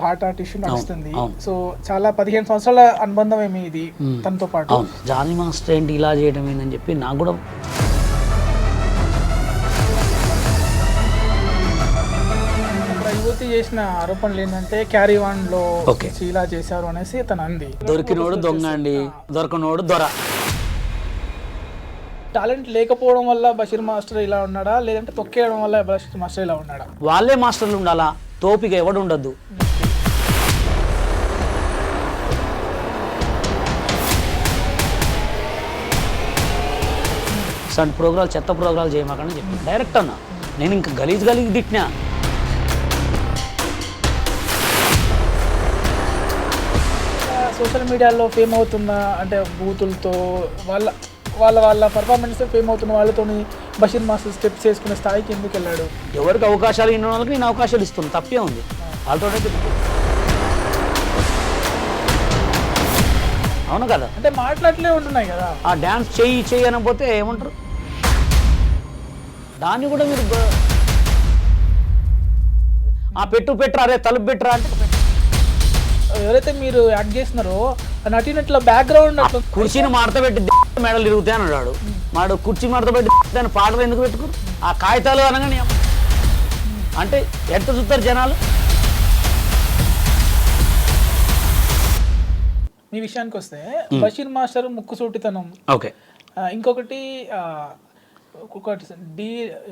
Heart artist నడుస్తుంది. So చాలా 15 సంవత్సరాల అనుబంధం ఏమి ఇది తనతో పాటు. జానీ మాస్టర్ ఏంటి ఇలా చేయడం ఏందని చెప్పి నాకు కూడా యువతి చేసిన ఆరోపణలు ఏంటంటే క్యారీవాన్ లో ఇలా చేశారు అనేసి తను అంది. దొరికినోడు దొంగ అండి, దొరకనోడు దొర. టాలెంట్ లేకపోవడం వల్ల బషీర్ మాస్టర్ ఇలా ఉన్నాడా, లేదంటే తొక్కేయడం వల్ల బషీర్ మాస్టర్ ఇలా ఉన్నాడా? వాళ్ళే మాస్టర్లు ఉండాలా, తోపిక ఎవడు ఉండద్దు. ఇలాంటి ప్రోగ్రాలు చెత్త ప్రోగ్రాలు చేయమాకని చెప్పి డైరెక్ట్ అన్నా. నేను ఇంకా గలీజ్ తిట్టినా. సోషల్ మీడియాలో ఫేమ్ అవుతున్న అంటే బూతులతో వాళ్ళ వాళ్ళ వాళ్ళ పర్ఫార్మెన్స్ ఫేమ్ అవుతున్న వాళ్ళతో బషీర్ మాస్టర్ స్టెప్స్ చేసుకునే స్థాయికి ఎందుకు వెళ్ళాడు? ఎవరికి అవకాశాలు ఇన్న వాళ్ళకి నేను అవకాశాలు ఇస్తున్నాను, తప్పే ఉంది. వాళ్ళతో అవును కదా, అంటే మాట్లాడలే ఉంటున్నాయి కదా. ఆ డ్యాన్స్ చెయ్యి అనకపోతే ఏమంటారు? దాన్ని కూడా మీరు ఆ పెట్టరా, అరే తలుపు పెట్టరా అంటే ఎవరైతే మీరు యాక్ట్ చేస్తున్నారో నటినట్ల బ్యాక్గ్రౌండ్ కుర్చీని మడతపెట్టి మెడలు తిరుగుతాయి అని అన్నాడు. మాడు కుర్చీ మడతపెట్టి దాని పాటలు ఎందుకు పెట్టుకోరు? ఆ కాగితాలు అనగానే అంటే ఎంత చూస్తారు జనాలు. మీ విషయానికి వస్తే బషీర్ మాస్టర్ ముక్కుసూటితనం, ఓకే. ఇంకొకటి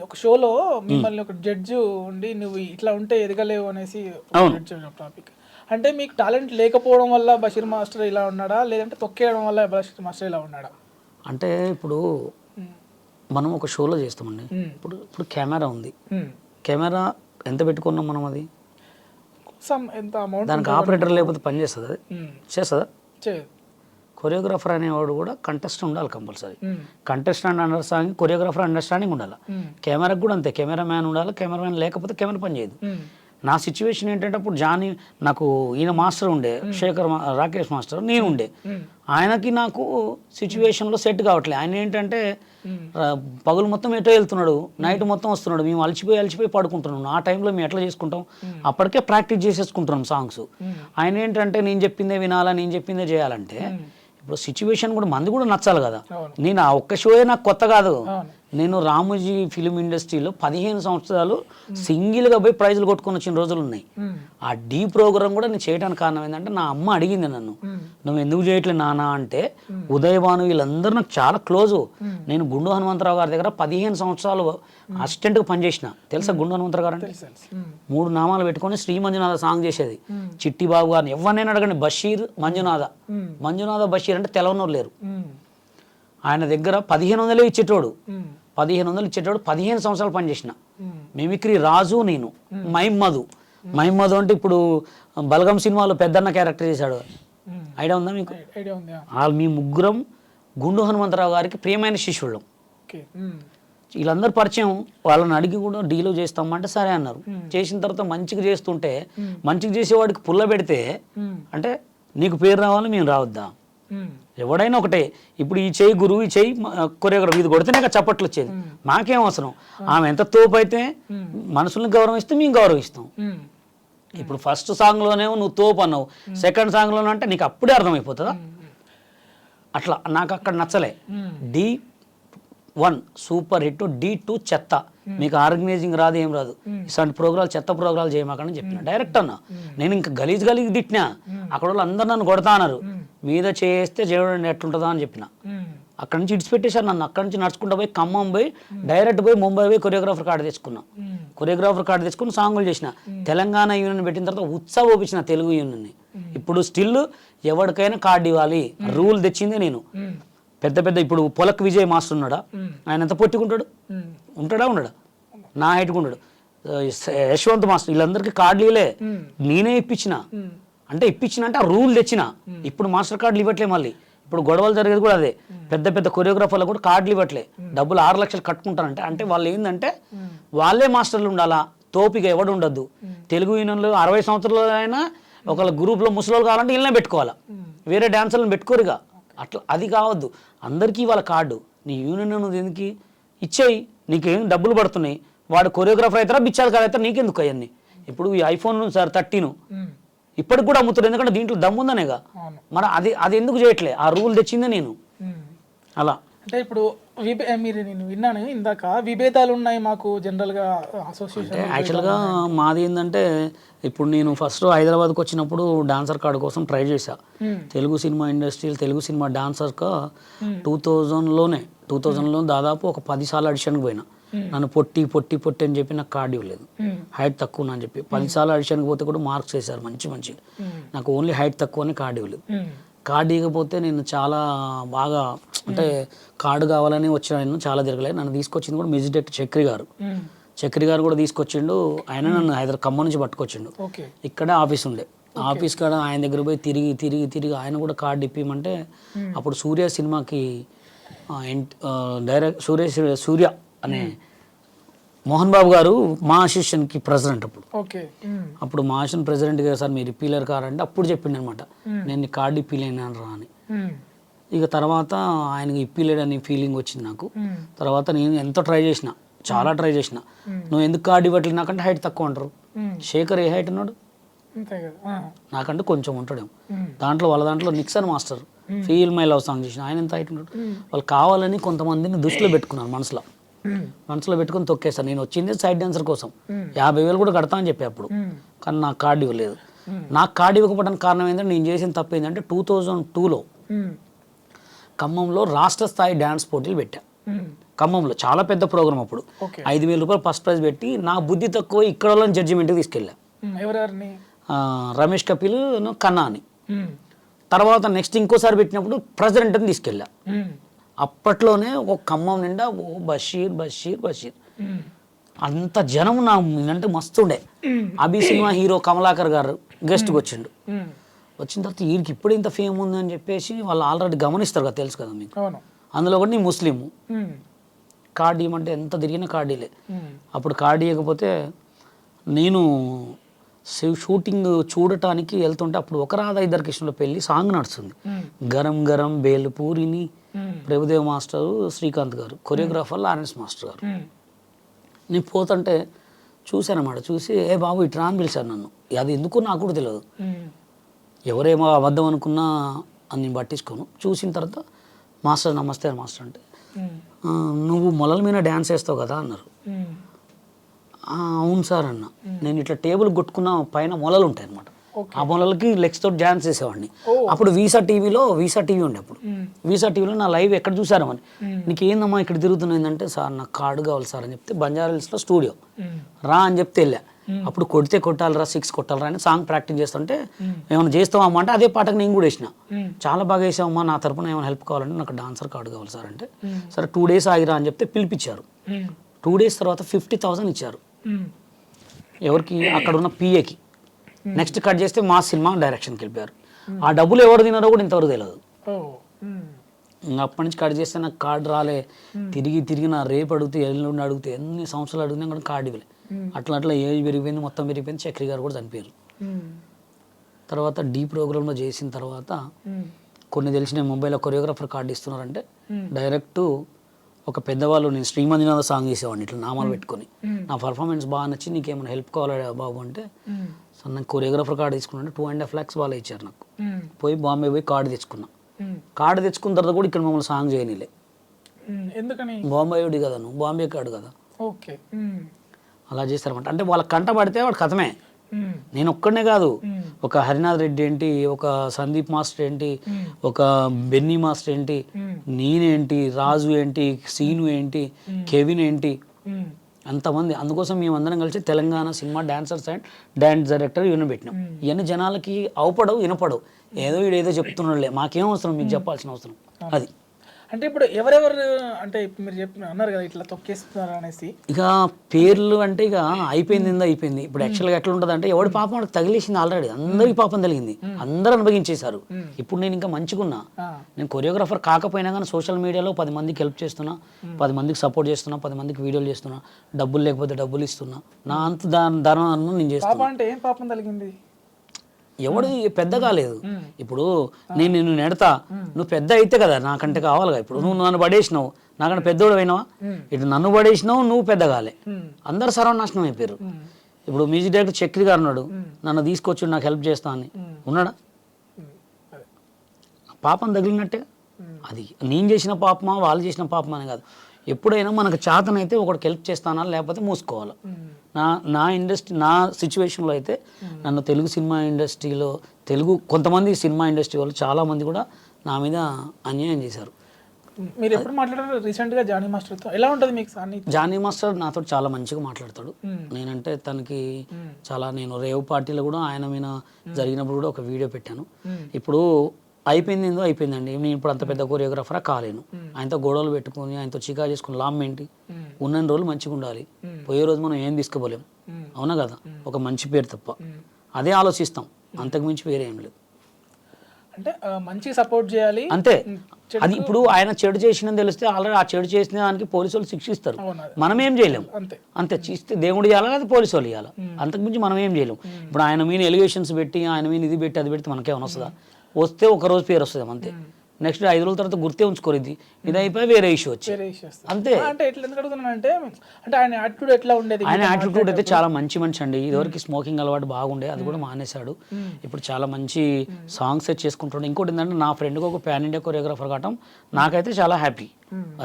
ఒక షోలో మిమ్మల్ని ఒక జడ్జి ఉండి నువ్వు ఇట్లా ఉంటే ఎదగలేవు అనేసి టాపిక్. అంటే మీకు టాలెంట్ లేకపోవడం వల్ల బషీర్ మాస్టర్ ఇలా ఉన్నాడా, లేదంటే తొక్కేయడం వల్ల బషీర్ మాస్టర్ ఇలా ఉన్నాడా? అంటే ఇప్పుడు మనం ఒక షోలో చేస్తామండి. ఇప్పుడు కెమెరా ఉంది, కెమెరా ఎంత పెట్టుకున్నాం మనం? అది ఎంత అమౌంట్, దానికి ఆపరేటర్ లేకపోతే పని చేస్తుంది? అది చేస్తుందా? కొరియోగ్రాఫర్ అనేవాడు కూడా కంటెస్టెంట్ ఉండాలి compulsory. Contestant understanding, choreographer understanding ఉండాలి. కెమెరాకి కూడా అంతే, కెమెరా మ్యాన్ ఉండాలి. కెమెరా మ్యాన్ లేకపోతే కెమెరా పని చేయదు. నా సిచ్యువేషన్ ఏంటంటే అప్పుడు జానీ నాకు ఈయన మాస్టర్ ఉండే, రాకేష్ మాస్టర్, నేను ఉండే. ఆయనకి నాకు సిచ్యువేషన్లో సెట్ కావట్లేదు. ఆయన ఏంటంటే పగులు మొత్తం ఎటో వెళ్తున్నాడు, నైట్ మొత్తం వస్తున్నాడు. మేము అలసిపోయి పడుకుంటున్నాం. ఆ టైంలో మేము ఎట్లా చేసుకుంటాం? అప్పటికే ప్రాక్టీస్ చేసేసుకుంటున్నాం సాంగ్స్. ఆయన ఏంటంటే నేను చెప్పిందే వినాలా, నేను చెప్పిందే చేయాలంటే ఇప్పుడు సిచ్యువేషన్ కూడా మంది కూడా నచ్చాలి కదా. నేను ఆ ఒక్క షోయే నాకు కొత్త కాదు. నేను రామోజీ ఫిలిం ఇండస్ట్రీలో 15 సంవత్సరాలు సింగిల్గా పోయి ప్రైజులు కొట్టుకొని వచ్చిన రోజులు ఉన్నాయి. ఆ డీ ప్రోగ్రామ్ కూడా నేను చేయడానికి కారణం ఏంటంటే నా అమ్మ అడిగింది నన్ను, నువ్వు ఎందుకు చేయట్లేదు నాన్న అంటే, ఉదయభాను వీళ్ళందరూ నాకు చాలా క్లోజు. నేను గుండు హనుమంతరావు గారి దగ్గర 15 సంవత్సరాలు అసిస్టెంట్గా పనిచేసిన. తెలుసా గుండు హనుమంతరావు గారు అంటే? 3 నామాలు పెట్టుకొని శ్రీ మంజునాథ సాంగ్ చేసేది. చిట్టి బాబు గారిని ఎవరినైనా అడగండి, బషీర్ మంజునాథ బషీర్ అంటే తెలవనోరు లేరు. ఆయన దగ్గర 1500 ఇచ్చేటోడు, 15 సంవత్సరాలు పనిచేసిన. మిమిక్రీ రాజు, నేను మహిమ్మధు అంటే ఇప్పుడు బలగం సినిమాలో పెద్దన్న క్యారెక్టర్ చేశాడు, ఐడియా ఉందా మీకు? మీ ముగ్గురం గుండు హనుమంతరావు గారికి ప్రియమైన శిష్యుళ్ళం. వీళ్ళందరూ పరిచయం. వాళ్ళని అడిగి కూడా డీలో చేస్తామంటే సరే అన్నారు. చేసిన తర్వాత మంచిగా చేస్తుంటే, మంచిగా చేసేవాడికి పుల్ల పెడితే అంటే నీకు పేరు రావాలి, మేము రావద్దా? ఎవడైనా ఒకటే. ఇప్పుడు ఈ చెయ్యి గురువు, ఈ చెయ్యి కొరియోగ్రాఫర్, ఇది కొడితేనే చప్పట్లు వచ్చేది. మాకేం అవసరం? ఆమె ఎంత తోపు అయితే మనుషుల్ని గౌరవిస్తే మేము గౌరవిస్తాం. ఇప్పుడు ఫస్ట్ సాంగ్లోనేమో నువ్వు తోపు అన్నావు, సెకండ్ సాంగ్లోనే అంటే నీకు అప్పుడే అర్థమైపోతుందా? అట్లా నాకు అక్కడ నచ్చలే. D1 సూపర్ హిట్, D2 చెత్త. మీకు ఆర్గనైజింగ్ రాదు, ఏం రాదు. ఇలాంటి ప్రోగ్రాలు చెత్త ప్రోగ్రాలు చేయమాకని చెప్పిన డైరెక్ట్ అన్నా. నేను ఇంకా గలీజ్ తిట్టినా. అక్కడ వాళ్ళు అందరు నన్ను కొడతా అన్నారు. మీద చేస్తే చూడండి ఎట్లుంటుందా అని చెప్పిన. అక్కడి నుంచి ఇడిచిపెట్టేశారు నన్ను. అక్కడి నుంచి నడుచుకుంటూ పోయి ఖమ్మం పోయి డైరెక్ట్ పోయి ముంబై పోయి కొరియోగ్రాఫర్ కార్డు తెచ్చుకుని సాంగులు చేసిన. తెలంగాణ యూనియన్ పెట్టిన తర్వాత ఉత్సాహం ఒప్పించిన తెలుగు యూనియన్ని. ఇప్పుడు స్టిల్ ఎవరికైనా కార్డు ఇవ్వాలి, రూల్ తెచ్చింది నేను. పెద్ద ఇప్పుడు పొలక్ విజయ్ మాస్టర్ ఉన్నాడా? ఆయన ఎంత పొట్టుకుంటాడు? ఉండడా? నా హైట్గా ఉండడు. యశ్వంత్ మాస్టర్, వీళ్ళందరికీ కార్డులు ఇవ్వలే, నేనే ఇప్పించిన. అంటే ఆ రూల్ తెచ్చిన. ఇప్పుడు మాస్టర్ కార్డులు ఇవ్వట్లే. మళ్ళీ ఇప్పుడు గొడవలు జరిగేది కూడా అదే. పెద్ద కొరియోగ్రాఫర్లు కూడా కార్డులు ఇవ్వట్లే. డబ్బులు 6 లక్షలు కట్టుకుంటారంటే అంటే వాళ్ళు ఏంటంటే వాళ్ళే మాస్టర్లు ఉండాలా, తోపిగా ఎవడు ఉండద్దు. తెలుగు యూనియన్లో 60 సంవత్సరాలు అయినా ఒకళ్ళ గ్రూప్లో ముసలోళ్ళు కావాలంటే వీళ్ళనే పెట్టుకోవాలా, వేరే డాన్సర్లను పెట్టుకోరుగా. అట్లా అది కావద్దు. అందరికీ వాళ్ళ కార్డు. నీ యూనియన్ ఉన్నది ఎందుకు? ఇచ్చేయి, నీకేం డబ్బులు పడుతున్నాయి. వాడు కొరియోగ్రాఫర్ అవుతారా, బిచ్చాలు కాదు అవుతారా, నీకెందుకు అవన్నీ? ఇప్పుడు ఈ ఐఫోన్ సార్ 13 ఇప్పటికి కూడా అమ్ముతారు, ఎందుకంటే దీంట్లో దమ్ముందనేగా. అవును. మరి అది ఎందుకు చేయట్లే? ఆ రూల్ తెచ్చిందే నేను. అలా అంటే ఇప్పుడు మీరు నేను విన్నాను ఇందాక, విభేదాలు ఉన్నాయి మాకు జనరల్గా అసోసియేషన్. యాక్చువల్గా మాది ఏంటంటే, ఇప్పుడు నేను ఫస్ట్ హైదరాబాద్కి వచ్చినప్పుడు డాన్సర్ కార్డు కోసం ట్రై చేశా. తెలుగు సినిమా ఇండస్ట్రీలో తెలుగు సినిమా డాన్సర్గా 2000లో దాదాపు ఒక 10 సార్లు ఆడిషన్కి పోయినా. నన్ను పొట్టి పొట్టి పొట్టి అని చెప్పి నాకు కార్డు ఇవ్వలేదు, హైట్ తక్కువ అని చెప్పి 10 సార్లు ఆడిషన్కి పోతే కూడా మార్క్స్ వేశారు మంచి. నాకు ఓన్లీ హైట్ తక్కువ అని కార్డు ఇవ్వలేదు. కార్డు ఇవ్వకపోతే నేను చాలా బాగా, అంటే కార్డు కావాలని వచ్చిన నేను చాలా తిరగలేదు. నన్ను తీసుకొచ్చింది కూడా మ్యూజిక్ డైరెక్టర్ చక్రి గారు కూడా తీసుకొచ్చిండు. ఆయన నన్ను ఖమ్మం నుంచి పట్టుకొచ్చిండు. ఇక్కడే ఆఫీస్ ఉండే, ఆఫీస్ కాడ ఆయన దగ్గర పోయి తిరిగి ఆయన కూడా కార్డు ఇప్పిమంటే, అప్పుడు సూర్య సినిమాకి సూర్య అనే మోహన్ బాబు గారు మా అసోసియేషన్కి ప్రెసిడెంట్. అప్పుడు మా అసోసియేషన్ ప్రెసిడెంట్ గారు, సార్ మీరు ఇప్పీలేరు కారంటే అప్పుడు చెప్పిండు అనమాట, నేను నీ కార్డు ఇప్పిలేను రా అని. ఇక తర్వాత ఆయనకి ఇప్పిలేడని ఫీలింగ్ వచ్చింది నాకు. తర్వాత నేను ఎంతో చాలా ట్రై చేసిన. నువ్వు ఎందుకు కార్డు ఇవ్వట్లేదు నాకంటే హైట్ తక్కువ అంటారు. శేఖర్ ఏ హైట్ ఉన్నాడు? నాకంటే కొంచెం ఉంటాడేమో. వాళ్ళ దాంట్లో Nixon master feel my love song చేసిన ఆయన ఎంత హైట్ ఉంటాడు. వాళ్ళు కావాలని కొంతమందిని దృష్టిలో పెట్టుకున్నారు, మనసులో పెట్టుకుని తొక్కేస్తాను. నేను వచ్చింది సైడ్ డాన్సర్ కోసం, 50,000 కూడా కడతా అని చెప్పి అప్పుడు. కానీ నాకు కార్డు ఇవ్వలేదు. నాకు కార్డు ఇవ్వకపోవడానికి కారణం ఏంటంటే, నేను చేసిన తప్పు ఏంటంటే 2002లో ఖమ్మంలో రాష్ట్ర స్థాయి డ్యాన్స్ పోటీలు పెట్టా. ఖమ్మంలో చాలా పెద్ద ప్రోగ్రామ్. అప్పుడు 5,000 రూపాయలు ఫస్ట్ ప్రైజ్ పెట్టి, నా బుద్ధి తక్కువ ఇక్కడ వాళ్ళని జడ్జిమెంట్కి తీసుకెళ్ళా. రమేష్ కపిల్ కన్నా అని. తర్వాత నెక్స్ట్ ఇంకోసారి పెట్టినప్పుడు ప్రెసిడెంట్ అని తీసుకెళ్ళా. అప్పట్లోనే ఒక ఖమ్మం నిండా బషీర్ అంత జనం నా అంటే మస్తుండే. అభి సినిమా హీరో కమలాకర్ గారు గెస్ట్కి వచ్చిండు. వచ్చిన తర్వాత వీడికి ఇప్పుడు ఇంత ఫేమ్ ఉంది అని చెప్పేసి వాళ్ళు ఆల్రెడీ గమనిస్తారు కదా, తెలుసు కదా మీకు. అందులో కూడా నీ ముస్లిం కార్డు ఇవ్వమంటే ఎంత తిరిగినా కార్డీలే. అప్పుడు కార్డు ఇవ్వకపోతే నేను షూటింగ్ చూడటానికి వెళ్తుంటే, అప్పుడు ఒక రాధా ఇద్దరు కృష్ణుల పెళ్లి సాంగ్ నడుస్తుంది. గరం గరం బేలుపూరిని ప్రభుదేవ్ మాస్టరు, శ్రీకాంత్ గారు, కొరియోగ్రాఫర్ లారెన్స్ మాస్టర్ గారు. నేను పోతుంటే చూశానమాట. చూసి ఏ బాబు ఇట్రా అని పిలిచాను నన్ను. అది ఎందుకు నాకు కూడా తెలియదు, ఎవరేమో అబద్ధం అనుకున్నా అని నేను పట్టించుకోను. చూసిన తర్వాత మాస్టర్ నమస్తే మాస్టర్ అంటే, నువ్వు మొలల మీద డ్యాన్స్ వేస్తావు కదా అన్నారు. అవును సార్ అన్న. నేను ఇట్లా టేబుల్ కొట్టుకున్న పైన మొలలు ఉంటాయి అనమాట, ఆ మొలలకి లెగ్స్ తోటి డ్యాన్స్ చేసేవాడిని. అప్పుడు వీసా టీవీ ఉండే. అప్పుడు వీసా టీవీలో నా లైవ్ ఎక్కడ చూసారమని, నీకు ఏందమ్మా ఇక్కడ తిరుగుతున్నాయిందంటే, సార్ నాకు కార్డు కావాలి సార్ అని చెప్తే, బంజారాహిల్స్లో స్టూడియో రా అని చెప్తే వెళ్ళా. అప్పుడు కొడితే కొట్టాలరా 6 కొట్టాలరా అని సాంగ్ ప్రాక్టీస్ చేస్తుంటే, ఏమైనా చేస్తావమ్మా అంటే అదే పాటకు నేను కూడా వేసిన. చాలా బాగా వేసావమ్మా, నా తరపున ఏమైనా హెల్ప్ కావాలంటే నాకు డాన్సర్ కార్డు కావాలి సార్ అంటే, సరే 2 days ఆగిరా అని చెప్తే పిలిపించారు. 2 days తర్వాత 50,000 ఇచ్చారు. ఎవరికి? అక్కడ ఉన్న పిఏకి. నెక్స్ట్ కట్ చేస్తే మా సినిమా డైరెక్షన్కి వెళ్ళిపోయారు. ఆ డబ్బులు ఎవరు తిన్నారో కూడా ఇంతవరకు తెలియదు. ఇంకా అప్పటి నుంచి కట్ చేస్తే నాకు కార్డు రాలే. తిరిగి నా రేపు అడిగితే, ఎల్లుండి అడిగితే, ఎన్ని సంవత్సరాలు అడిగినా కూడా కార్డు ఇవ్వలే. అట్లా ఏజ్ పెరిగిపోయింది, మొత్తం పెరిగిపోయింది. చక్రి గారు కూడా చనిపోయారు. తర్వాత డీ ప్రోగ్రాంలో చేసిన తర్వాత కొన్ని తెలిసిన ముంబైలో కొరియోగ్రాఫర్ కార్డు ఇస్తున్నారంటే, డైరెక్ట్ ఒక పెద్దవాళ్ళు, నేను శ్రీమంజునాథ సాంగ్ చేసేవాడిని ఇట్లా నామాలు పెట్టుకొని, నా పర్ఫార్మెన్స్ బాగా నచ్చి నీకేమైనా హెల్ప్ కావాలా బాబు అంటే, సో నాకు కొరియోగ్రాఫర్ కార్డు తీసుకున్నాను. 2.5 lakhs వాళ్ళు ఇచ్చారు నాకు. పోయి బాంబే పోయి కార్డు తెచ్చుకున్నా. కార్డు తెచ్చుకున్న తర్వాత కూడా ఇక్కడ మమ్మల్ని సాంగ్ చేయనిలే. ఎందుకని? బాంబే కదా, నువ్వు బాంబే కార్డు కదా, అలా చేస్తారన్నమాట. అంటే వాళ్ళ కంట పడితే వాడు కథమే. నేను ఒక్కడనే కాదు, ఒక హరినాథ్ రెడ్డి ఏంటి, ఒక సందీప్ మాస్టర్ ఏంటి, ఒక బెన్నీ మాస్టర్ ఏంటి, నేనేంటి, రాజు ఏంటి, సీను ఏంటి, కెవిన్ ఏంటి, అంతమంది. అందుకోసం మేమందరం కలిసి Telangana cinema dancers and dance director union పెట్టినాం. ఇవన్నీ జనాలకి అవపడవు, వినపడవు. ఏదో చెప్తున్నాడులే, మాకేం అవసరం, మీకు చెప్పాల్సిన అవసరం అది. అంటే ఇప్పుడు ఎవరెవరు, అంటే మీరు అన్నారు కదా ఇట్లా తొక్కేస్తున్నారు అనేసి, ఇక పేర్లు అంటే ఇక అయిపోయింది. ఇప్పుడు యాక్చువల్గా ఎట్లా ఉంటుంది అంటే, ఎవడి పాపం వాడికి తగిలేసింది ఆల్రెడీ, అందరికి పాపం తగిలింది, అందరూ అనుభవించేశారు. ఇప్పుడు నేను ఇంకా మంచిగున్నా, నేను కొరియోగ్రాఫర్ కాకపోయినా కానీ సోషల్ మీడియాలో 10 మందికి హెల్ప్ చేస్తున్నా, 10 మందికి సపోర్ట్ చేస్తున్నా, 10 మందికి వీడియోలు చేస్తున్నా, డబ్బులు లేకపోతే డబ్బులు ఇస్తున్నా, నా అంత ధనం నేను చేస్తున్నా. అంటే ఏం పాపం తగిలింది? ఎవడు పెద్ద కాలేదు. ఇప్పుడు నేను నిన్ను నెడతా, నువ్వు పెద్ద అయితే కదా నాకంటే కావాలిగా. ఇప్పుడు నువ్వు నన్ను పడేసినావు, నాకంటే పెద్దోడు అయినావా? ఇటు నన్ను పడేసినావు, నువ్వు పెద్ద కాలే, అందరు సర్వనాశనం అయిపోయారు. ఇప్పుడు మ్యూజిక్ డైరెక్టర్ చక్రి గారు ఉన్నాడు, నన్ను తీసుకొచ్చి నాకు హెల్ప్ చేస్తా అని ఉన్నాడా? అదే. పాపం తగిలినట్టే. అది నేను చేసిన పాపమా వాళ్ళు చేసిన పాపమా అని కాదు. ఎప్పుడైనా మనకు చేతనైతే ఒకటికి హెల్ప్ చేస్తానా, లేకపోతే మూసుకోవాలి. నా ఇండస్ట్రీ, నా సిచ్యువేషన్లో అయితే నన్ను తెలుగు సినిమా ఇండస్ట్రీలో కొంతమంది సినిమా ఇండస్ట్రీ వాళ్ళు చాలామంది కూడా నా మీద అన్యాయం చేశారు. మీరు ఎప్పుడు మాట్లాడారు రీసెంట్గా జానీ మాస్టర్తో? ఎలా ఉంటుంది మీకు సాన్నిధ్యం? జానీ మాస్టర్ నాతో చాలా మంచిగా మాట్లాడతాడు. నేనంటే తనకి చాలా, నేను రేవ్ పార్టీలో కూడా ఆయన మీద జరిగినప్పుడు కూడా ఒక వీడియో పెట్టాను. ఇప్పుడు అయిపోయింది ఏందో అయిపోయిందండి. నేను ఇప్పుడు అంత పెద్ద కొరియోగ్రాఫరా కాలేను. ఆయనతో గొడవలు పెట్టుకుని ఆయనతో చికా చేసుకుని లాభం ఏంటి? ఉన్న రోజులు మంచిగా ఉండాలి, పోయే రోజు మనం ఏం తీసుకోలేం, అవునా కదా? ఒక మంచి పేరు తప్ప అదే ఆలోచిస్తాం, అంతకుమించి వేరే ఏం లేదు. అంటే మంచి సపోర్ట్ చేయాలి అంతే. అది ఇప్పుడు ఆయన చెడు చేసినని తెలిస్తే ఆల్రెడీ ఆ చెడు చేసిన దానికి పోలీసు వాళ్ళు శిక్షిస్తారు, మనం ఏం చేయలేము. అంతే చేస్తే దేవుడు ఇవ్వాలి, అది పోలీసు వాళ్ళు ఇవ్వాలి, అంతకుమించి మనం ఏం చేయలేము. ఇప్పుడు ఆయన మీద ఎలిగేషన్స్ పెట్టి ఆయన మీద ఇది పెట్టి అది పెడితే మనకేమైనా వస్తుందా? వస్తే ఒక రోజు పేరు వస్తుంది అంతే. నెక్స్ట్ 5 రోజుల తర్వాత గుర్తే ఉంచుకోరు, ఇది అయిపోయి వేరే ఇష్యూ వచ్చి అంతే. అంటే ఎట్లా ఎందుకు అడుగుతున్నానంటే, అంటే ఆయన యాటిట్యూడ్ ఎట్లా ఉండేది? ఆయన యాటిట్యూడ్ అయితే చాలా మంచి మనిషి అండి. ఇదివరకు స్మోకింగ్ అలవాటు బాగుండే, అది కూడా మానేశాడు. ఇప్పుడు చాలా మంచి సాంగ్స్ సెట్ చేసుకుంటాడు. ఇంకోటి ఏంటంటే, నా ఫ్రెండ్కి ఒక పాన్ ఇండియా కొరియోగ్రాఫర్ కావటం నాకైతే చాలా హ్యాపీ. అది